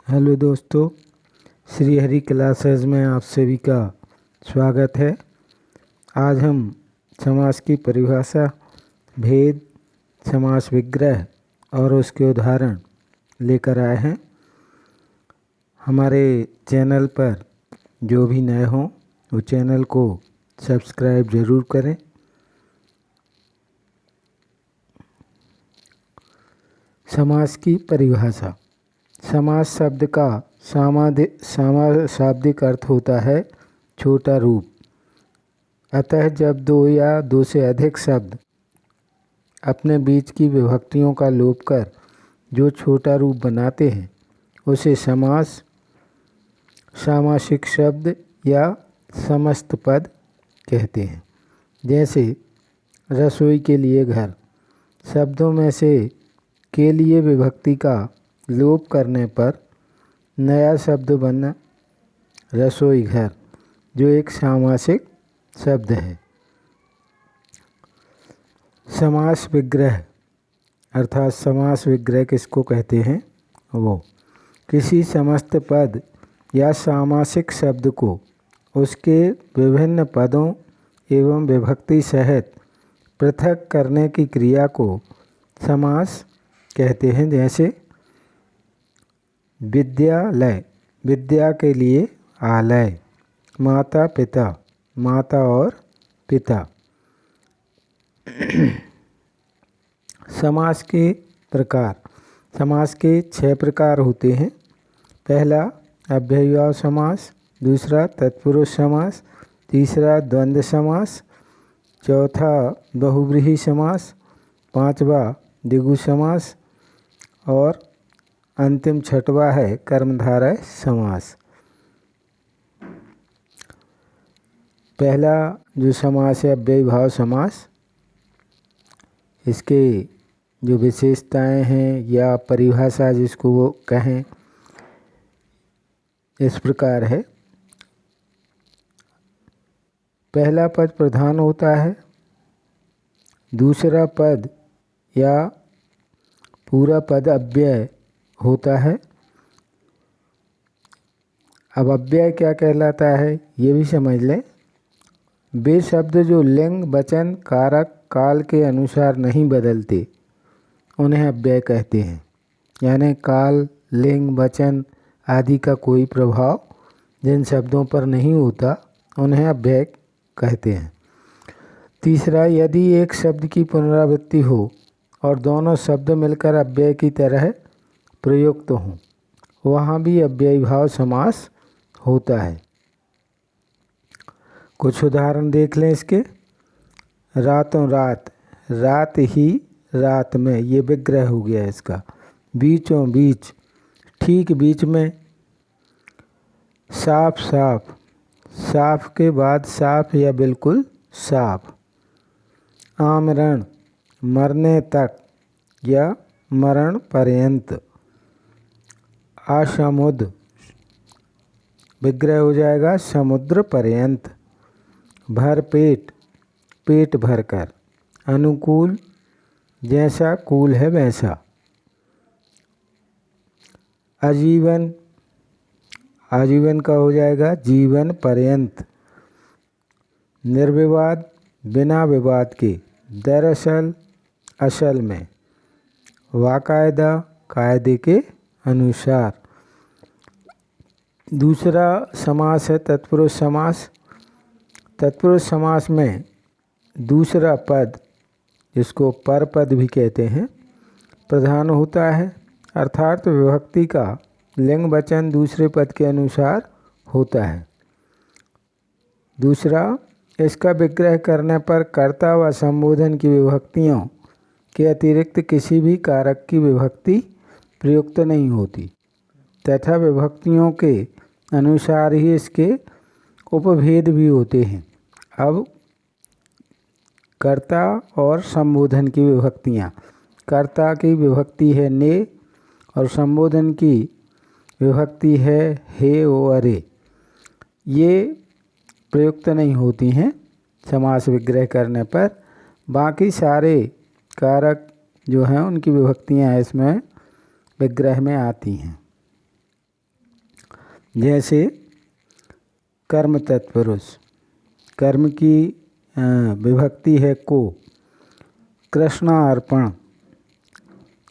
Hello दोस्तों, Shri Hari classes में आप सभी का स्वागत है। आज हम समास की परिभाषा, भेद, समास विग्रह और उसके उदाहरण लेकर आए हैं। हमारे चैनल पर जो भी नए हों वो चैनल को सब्सक्राइब ज़रूर करें। समास की परिभाषा। समास शब्द का शाब्दिक अर्थ होता है छोटा रूप। अतः जब दो या दो से अधिक शब्द अपने बीच की विभक्तियों का लोप कर जो छोटा रूप बनाते हैं उसे समास, सामासिक शब्द या समस्त पद कहते हैं। जैसे रसोई के लिए घर, शब्दों में से के लिए विभक्ति का लोप करने पर नया शब्द बना रसोई घर, जो एक सामासिक शब्द है। समास विग्रह अर्थात समास विग्रह किसको कहते हैं? वो किसी समस्त पद या सामासिक शब्द को उसके विभिन्न पदों एवं विभक्ति सहित पृथक करने की क्रिया को समास कहते हैं। जैसे विद्यालय, विद्या के लिए आलय। माता पिता, माता और पिता। समास के प्रकार। समास के 6 प्रकार होते हैं। पहला अव्ययीभाव समास, दूसरा तत्पुरुष समास, तीसरा द्वंद्व समास, चौथा बहुव्रीहि समास, पांचवा द्विगु समास और अंतिम छठवा है कर्मधारय समास। पहला जो समास है अव्ययीभाव समास, इसके जो विशेषताएं हैं या परिभाषा जिसको वो कहें इस प्रकार है। पहला पद प्रधान होता है, दूसरा पद या पूरा पद अव्यय होता है। अब अव्यय क्या कहलाता है ये भी समझ लें। वे शब्द जो लिंग, वचन, कारक, काल के अनुसार नहीं बदलते उन्हें अव्यय कहते हैं। यानी काल, लिंग, वचन आदि का कोई प्रभाव जिन शब्दों पर नहीं होता उन्हें अव्यय कहते हैं। तीसरा, यदि एक शब्द की पुनरावृत्ति हो और दोनों शब्द मिलकर अव्यय की तरह प्रयुक्त हों, वहाँ भी अव्ययीभाव समास होता है। कुछ उदाहरण देख लें इसके। रातों रात, रात ही रात में, ये विग्रह हो गया इसका। बीचों बीच, ठीक बीच में। साफ साफ, साफ के बाद साफ या बिल्कुल साफ। आमरण, मरने तक या मरण पर्यंत। असमुद्र, विग्रह हो जाएगा समुद्र पर्यंत। भरपेट, पेट भरकर। अनुकूल, जैसा कूल है वैसा। आजीवन, आजीवन का हो जाएगा जीवन पर्यंत। निर्विवाद, बिना विवाद के। दरअसल, असल में। वाकायदा, कायदे के अनुसार। दूसरा समास है तत्पुरुष समास। तत्पुरुष समास में दूसरा पद, जिसको परपद भी कहते हैं, प्रधान होता है। अर्थात विभक्ति का लिंग वचन दूसरे पद के अनुसार होता है। दूसरा, इसका विग्रह करने पर कर्ता व संबोधन की विभक्तियों के अतिरिक्त किसी भी कारक की विभक्ति प्रयुक्त नहीं होती तथा विभक्तियों के अनुसार ही इसके उपभेद भी होते हैं। अब कर्ता और संबोधन की विभक्तियाँ। कर्ता की विभक्ति है ने और संबोधन की विभक्ति है हे ओ अरे। ये प्रयुक्त नहीं होती हैं समास विग्रह करने पर। बाकी सारे कारक जो हैं उनकी विभक्तियाँ इसमें विग्रह में आती हैं। जैसे कर्म तत्पुरुष, कर्म की विभक्ति है को। कृष्णार्पण,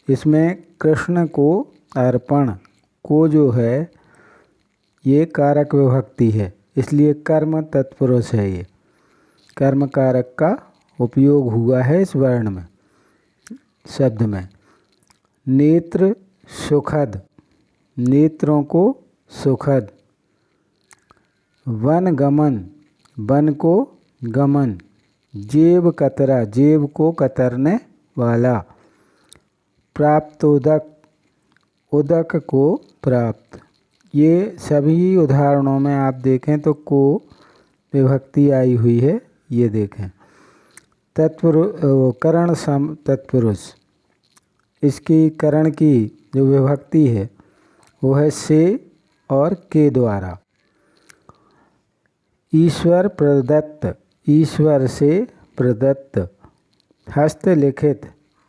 इसमें कृष्ण को अर्पण, को जो है ये कारक विभक्ति है, इसलिए कर्म तत्पुरुष है। ये कर्म कारक का उपयोग हुआ है इस वर्ण में, शब्द में। नेत्र सुखद, नेत्रों को सुखद। वन गमन, वन को गमन। जेब कतरा, जेब को कतरने वाला। प्राप्तोदक, उदक को प्राप्त। ये सभी उदाहरणों में आप देखें तो को विभक्ति आई हुई है, ये देखें। करण सम तत्पुरुष, इसकी करण की जो विभक्ति है वो है से और के द्वारा। ईश्वर प्रदत्त, ईश्वर से प्रदत्त। हस्तलिखित,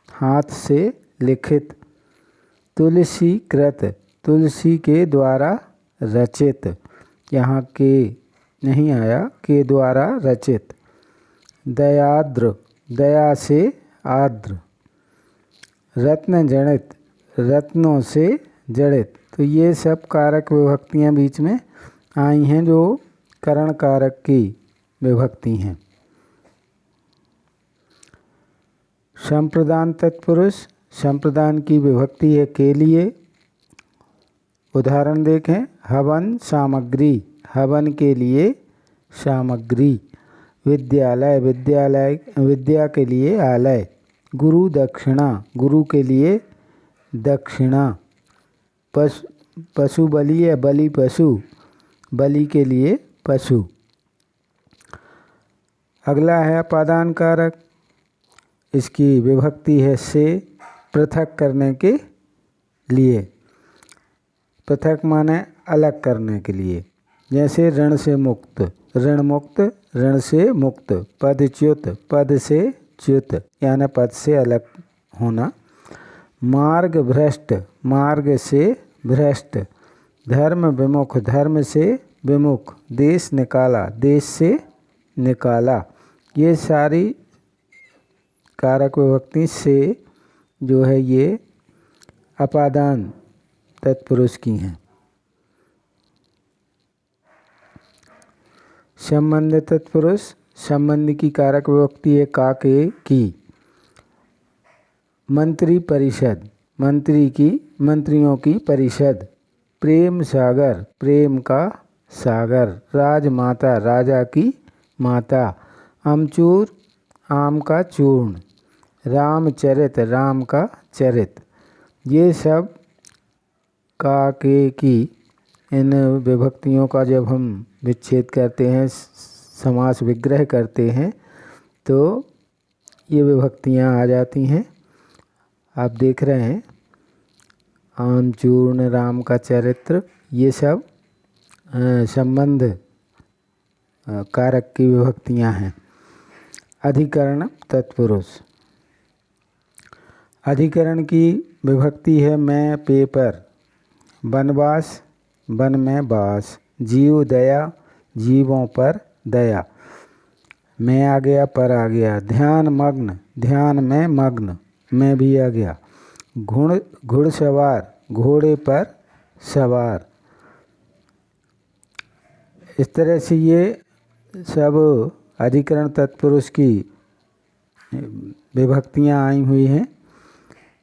हाथ से लिखित। तुलसी कृत, तुलसी के द्वारा रचित, यहाँ के नहीं आया, के द्वारा रचित। दयाद्र, दया से आद्र। रत्न जड़ित, रत्नों से जड़ित। तो ये सब कारक विभक्तियाँ बीच में आई हैं जो करण कारक की विभक्ति हैं। संप्रदान तत्पुरुष, संप्रदान की विभक्ति है के लिए। उदाहरण देखें। हवन सामग्री, हवन के लिए सामग्री। विद्यालय, विद्यालय विद्या के लिए आलय। गुरु दक्षिणा, गुरु के लिए दक्षिणा। पशु बलि है, बलि पशु, बलि के लिए पशु। अगला है अपादान कारक, इसकी विभक्ति है से, पृथक करने के लिए। पृथक माने अलग करने के लिए। जैसे ऋण से मुक्त, ऋण मुक्त, ऋण से मुक्त। पदच्युत, पद से च्युत, यानी पद से अलग होना। मार्ग भ्रष्ट, मार्ग से भ्रष्ट। धर्म विमुख, धर्म से विमुख। देश निकाला, देश से निकाला। ये सारी कारक विभक्ति से जो है ये अपादान तत्पुरुष की हैं। संबंध तत्पुरुष, संबंध की कारक विभक्ति है का के की। मंत्री परिषद, मंत्री की, मंत्रियों की परिषद। प्रेम सागर, प्रेम का सागर। राजमाता, राजा की माता। अमचूर, आम का चूर्ण। रामचरित, राम का चरित। ये सब का के की इन विभक्तियों का जब हम विच्छेद करते हैं, समास विग्रह करते हैं, तो ये विभक्तियाँ आ जाती हैं। आप देख रहे हैं आम चूर्ण, राम का चरित्र, ये सब संबंध कारक की विभक्तियाँ हैं। अधिकरण तत्पुरुष, अधिकरण की विभक्ति है मैं पेपर। वनवास, वन में वास। जीव दया, जीवों पर दया। मैं आ गया, पर आ गया। ध्यान मग्न, ध्यान में मग्न, मैं भी आ गया। घुड़सवार, घोड़े पर सवार। इस तरह से ये सब अधिकरण तत्पुरुष की विभक्तियाँ आई हुई हैं।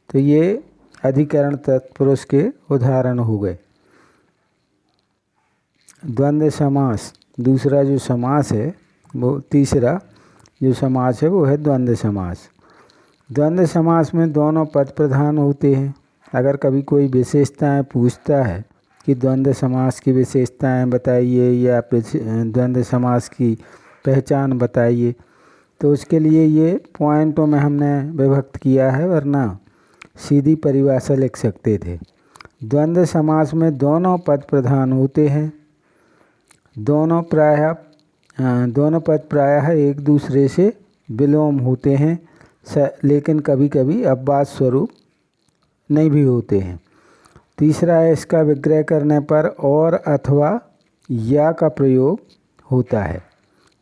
तो ये अधिकरण तत्पुरुष के उदाहरण हो गए। द्वंद्व समास, दूसरा जो समास है वो, तीसरा जो समास है वो है द्वंद्व समास। द्वंद्व समास में दोनों पद प्रधान होते हैं। अगर कभी कोई विशेषताएं पूछता है कि द्वंद्व समास की विशेषताएं बताइए या द्वंद्व समास की पहचान बताइए, तो उसके लिए ये पॉइंटों में हमने विभक्त किया है, वरना सीधी परिभाषा लिख सकते थे। द्वंद्व समास में दोनों पद प्रधान होते हैं। दोनों पद प्रायः एक दूसरे से विलोम होते हैं, लेकिन कभी कभी अपवाद स्वरूप नहीं भी होते हैं। तीसरा है इसका विग्रह करने पर और अथवा या का प्रयोग होता है,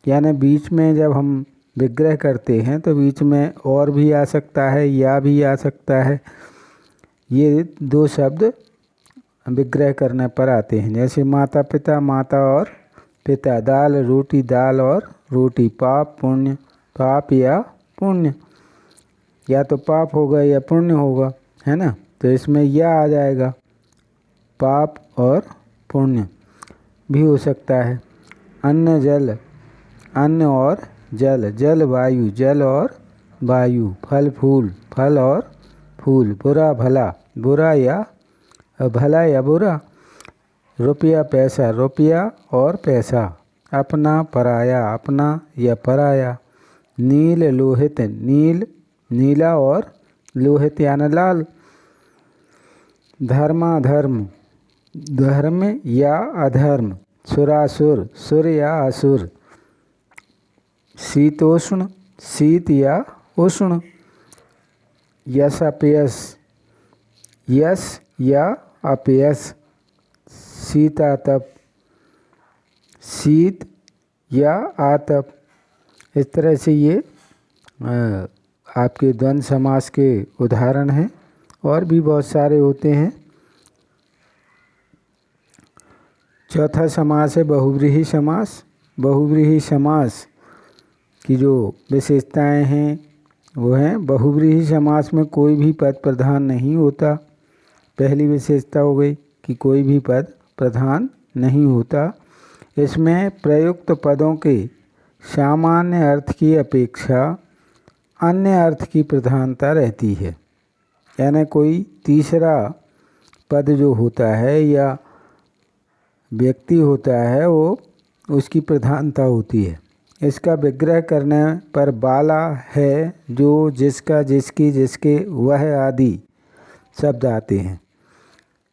यानी बीच में जब हम विग्रह करते हैं तो बीच में और भी आ सकता है, या भी आ सकता है। ये दो शब्द विग्रह करने पर आते हैं, जैसे माता पिता, माता और पिता, दाल रोटी, दाल और रोटी, पाप पुण्य, पाप या पुण्य, या तो पाप होगा या पुण्य होगा, है ना। तो इसमें या आ जाएगा, पाप और पुण्य भी हो सकता है। अन्न जल, अन्न और जल, जल वायु, जल और वायु, फल फूल, फल और फूल, बुरा भला, बुरा या भला या बुरा, रुपया पैसा, रुपया और पैसा, अपना पराया, अपना या पराया, नील लोहित, नील नीला और लोहित यानी लाल, धर्माधर्म, धर्म या अधर्म, सुरासुर, सुर या असुर, शीतोष्ण, शीत या उष्ण, यश अपयश, यश या अपयश, शीतातप, शीत या आतप। इस तरह से ये आपके द्वंद्व समास के उदाहरण हैं, और भी बहुत सारे होते हैं। चौथा समास है बहुव्रीहि समास। बहुव्रीहि समास की जो विशेषताएं हैं वो हैं, बहुव्रीहि समास में कोई भी पद प्रधान नहीं होता। पहली विशेषता हो गई कि कोई भी पद प्रधान नहीं होता। इसमें प्रयुक्त पदों के सामान्य अर्थ की अपेक्षा अन्य अर्थ की प्रधानता रहती है, यानी कोई तीसरा पद जो होता है या व्यक्ति होता है वो उसकी प्रधानता होती है। इसका विग्रह करने पर बाला है, जो, जिसका, जिसकी, जिसके, वह आदि शब्द आते हैं।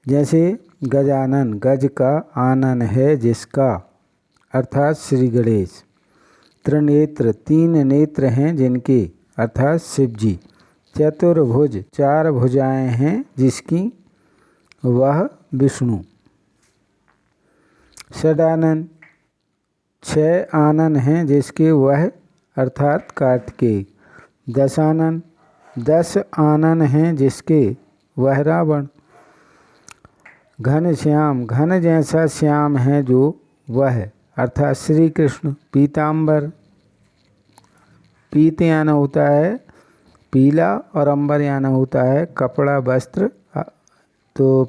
जैसे गजानन, गज का आनन है जिसका, अर्थात श्री गणेश। त्रिनेत्र, तीन नेत्र हैं जिनके, अर्थात शिव जी। चतुर्भुज, चार भुजाएं हैं जिसकी, वह विष्णु। षडानन, छह आनन हैं जिसके, वह अर्थात कार्तिकेय। दशानन, 10 आनन हैं जिसके, वह रावण। घन श्याम, घन जैसा श्याम है जो, वह अर्थात श्री कृष्ण। पीताम्बर, पीत यानी होता है पीला और अंबर यानी होता है कपड़ा वस्त्र, तो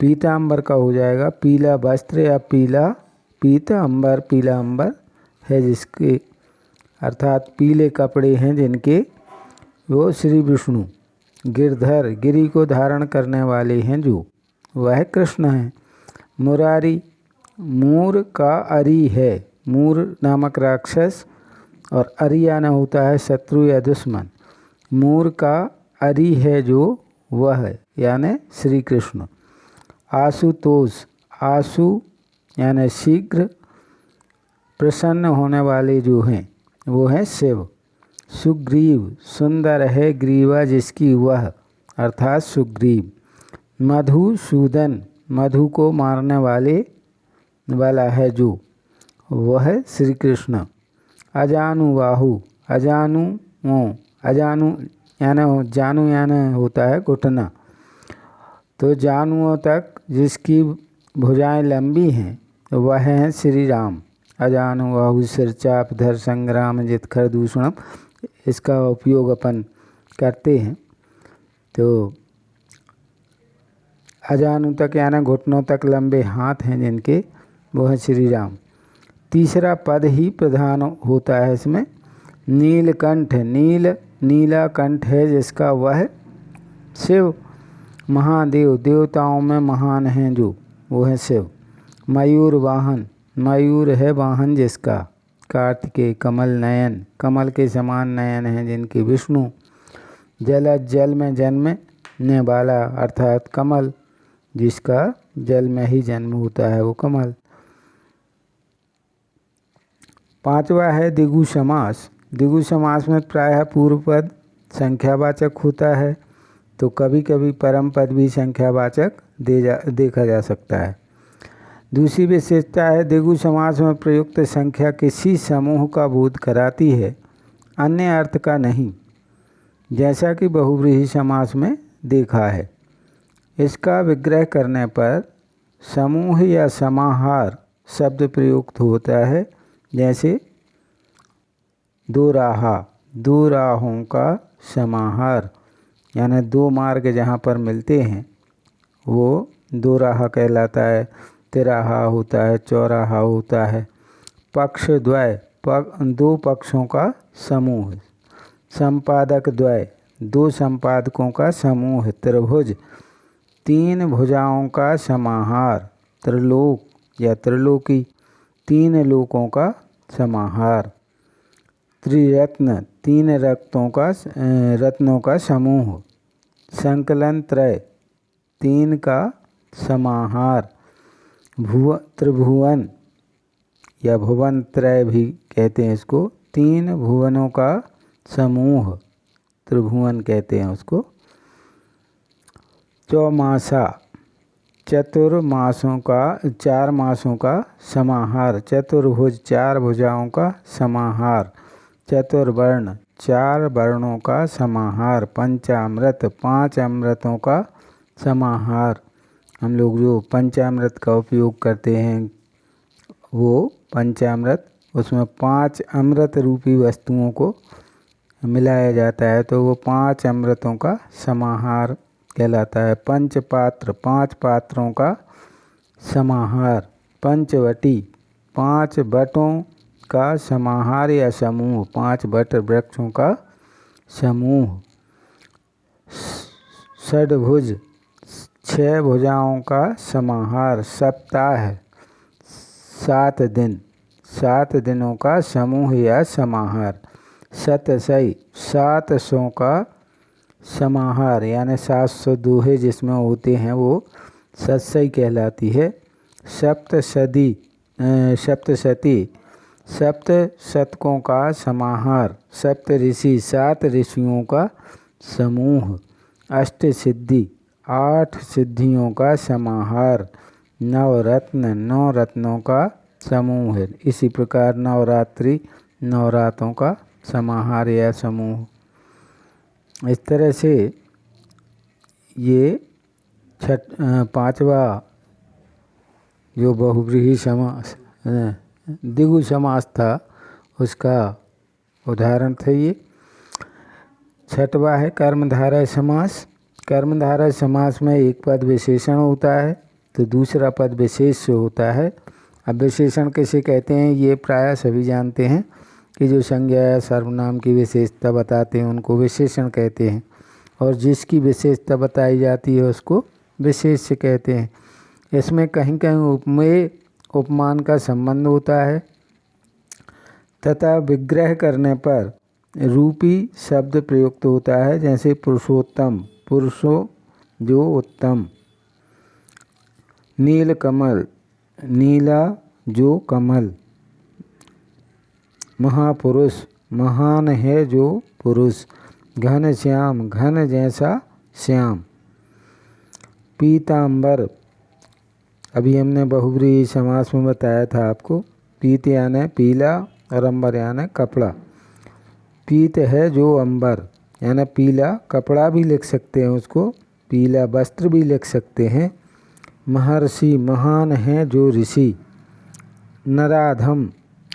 पीताम्बर का हो जाएगा पीला वस्त्र या पीला पीत, अंबर पीला अंबर है जिसके, अर्थात पीले कपड़े हैं जिनके, वो श्री विष्णु। गिरधर, गिरी को धारण करने वाले हैं जो, वह कृष्ण हैं। मुरारी, मूर का अरी है, मूर नामक राक्षस, और अरियाना होता है शत्रु या दुश्मन। मूर का अरी है जो, वह यानी श्री कृष्ण। आशुतोष, आशु यानी शीघ्र प्रसन्न होने वाले जो हैं वो हैं शिव। सुग्रीव, सुंदर है ग्रीवा जिसकी, वह अर्थात सुग्रीव। मधुसूदन, मधु को मारने वाला है जो, वह श्री कृष्ण। अजानुबाहु, अजानु यानी जानू यानी होता है घुटना, तो जानुओं तक जिसकी भुजाएं लंबी हैं वह हैं श्री राम। अजानुबाहु सिरचाप धर संग्राम जित खरदूषणम, इसका उपयोग अपन करते हैं। तो अजानु तक यानी घुटनों तक लंबे हाथ हैं जिनके, वो हैं श्री राम। तीसरा पद ही प्रधान होता है इसमें। नीलकंठ, नील नीला कंठ है जिसका, वह शिव। महादेव, देवताओं में महान हैं जो, वो है शिव। मयूर वाहन, मयूर है वाहन जिसका, कार्तिकेय। कमल नयन, कमल के समान नयन हैं जिनके, विष्णु। जलज, जल में जन्मने वाला अर्थात कमल, जिसका जल में ही जन्म होता है वो कमल। पांचवा है द्विगु समास। द्विगु समास में प्रायः पूर्व पद संख्यावाचक होता है, तो कभी कभी परम पद भी संख्यावाचक देखा जा सकता है। दूसरी विशेषता है द्विगु समास में प्रयुक्त संख्या किसी समूह का बोध कराती है, अन्य अर्थ का नहीं, जैसा कि बहुव्रीहि समास में देखा है। इसका विग्रह करने पर समूह या समाहार शब्द प्रयुक्त होता है, जैसे दो राहा, दो राहों का समाहार, यानी दो मार्ग जहाँ पर मिलते हैं वो दो राह कहलाता है। तिराहा होता है, चौराहा होता है। पक्ष द्वय, दो पक्षों का समूह। संपादक द्वय, दो संपादकों का समूह। त्रिभुज, तीन भुजाओं का समाहार। त्रिलोक या त्रिलोकी, तीन लोकों का समाहार। त्रिरत्न, तीन रत्नों का समूह। संकलन त्रय, तीन का समाहार। त्रिभुवन या भुवन त्रय भी कहते हैं इसको, तीन भुवनों का समूह, त्रिभुवन कहते हैं उसको। चौमासा, चतुर्मासों का, चार मासों का समाहार। चतुर्भुज, चार भुजाओं का समाहार। चतुर्वर्ण, चार वर्णों का समाहार। पंचामृत, पांच अमृतों का समाहार। हम लोग जो पंचामृत का उपयोग करते हैं वो पंचामृत, उसमें पांच अमृत रूपी वस्तुओं को मिलाया जाता है तो वो पांच अमृतों का समाहार कहलाता है। पंचपात्र, पांच पात्रों का समाहार। पंचवटी, पांच बटों का समाहार या समूह, पांच बट वृक्षों का समूह। षड्भुज, छह भुजाओं का समाहार। सप्ताह, सात दिन, सात दिनों का समूह या समाहार। शतशई, 700 का समाहार, यानी 700 दोहे जिसमें होते हैं वो शतशई कहलाती है। सप्तशती, सप्त शतकों का समाहार। सप्त ऋषि, सात ऋषियों का समूह। अष्टसिद्धि, 8 सिद्धियों का समाहार। नवरत्न, 9 रत्नों का समूह है। इसी प्रकार नवरात्रि, नवरातों का समाहार या समूह। इस तरह से ये पांचवा जो बहुव्रीहि समास, द्विगु समास था उसका उदाहरण था ये। छठवा है कर्मधारय समास। कर्मधारय समास में एक पद विशेषण होता है तो दूसरा पद विशेष से होता है। अब विशेषण किसे कहते हैं ये प्रायः सभी जानते हैं कि जो संज्ञा या सर्वनाम की विशेषता बताते हैं उनको विशेषण कहते हैं, और जिसकी विशेषता बताई जाती है उसको विशेष्य कहते हैं। इसमें कहीं कहीं उपमेय उपमान का संबंध होता है तथा विग्रह करने पर रूपी शब्द प्रयुक्त होता है, जैसे पुरुषोत्तम, पुरुषो जो उत्तम। नीलकमल, नीला जो कमल। महापुरुष, महान है जो पुरुष। घनश्याम, घन जैसा श्याम। पीतांबर, अभी हमने बहुव्रीहि समास में बताया था आपको। पीत यानी पीला और अंबर यानी कपड़ा। पीत है जो अंबर, यानी पीला कपड़ा भी लिख सकते हैं उसको, पीला वस्त्र भी लिख सकते हैं। महर्षि, महान है जो ऋषि। नराधम,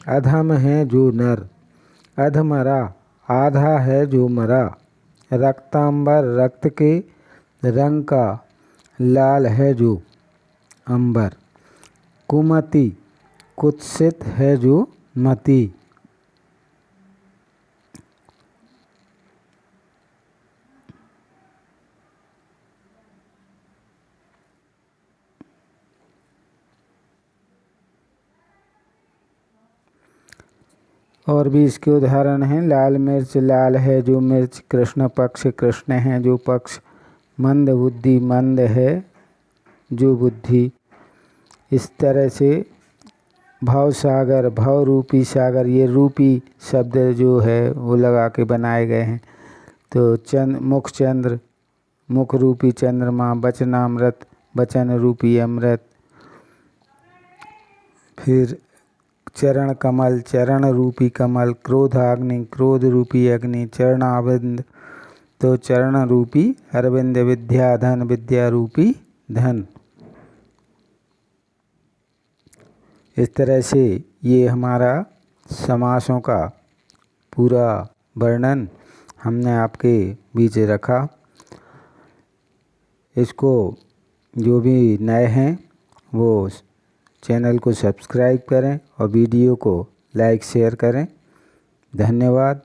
अधम है जो नर। अधमरा, आधा है जो मरा। रक्तांबर, रक्त के रंग का लाल है जो अंबर। कुमति, कुत्सित है जो मति। और भी इसके उदाहरण हैं। लाल मिर्च, लाल है जो मिर्च। कृष्ण पक्ष, कृष्ण है जो पक्ष। मंद बुद्धि, मंद है जो बुद्धि। इस तरह से भाव सागर, भाव रूपी सागर, ये रूपी शब्द जो है वो लगा के बनाए गए हैं। तो चंद्र, मुख चंद्र, मुख रूपी चंद्रमा, वचनामृत, वचन रूपी अमृत। फिर चरण कमल, चरण रूपी कमल, क्रोधाग्नि, क्रोध रूपी अग्नि, चरणारविंद, तो चरण रूपी अरविंद, विद्या धन, विद्या रूपी धन। इस तरह से ये हमारा समासों का पूरा वर्णन हमने आपके बीच रखा। इसको जो भी नए हैं वो चैनल को सब्सक्राइब करें और वीडियो को लाइक शेयर करें। धन्यवाद।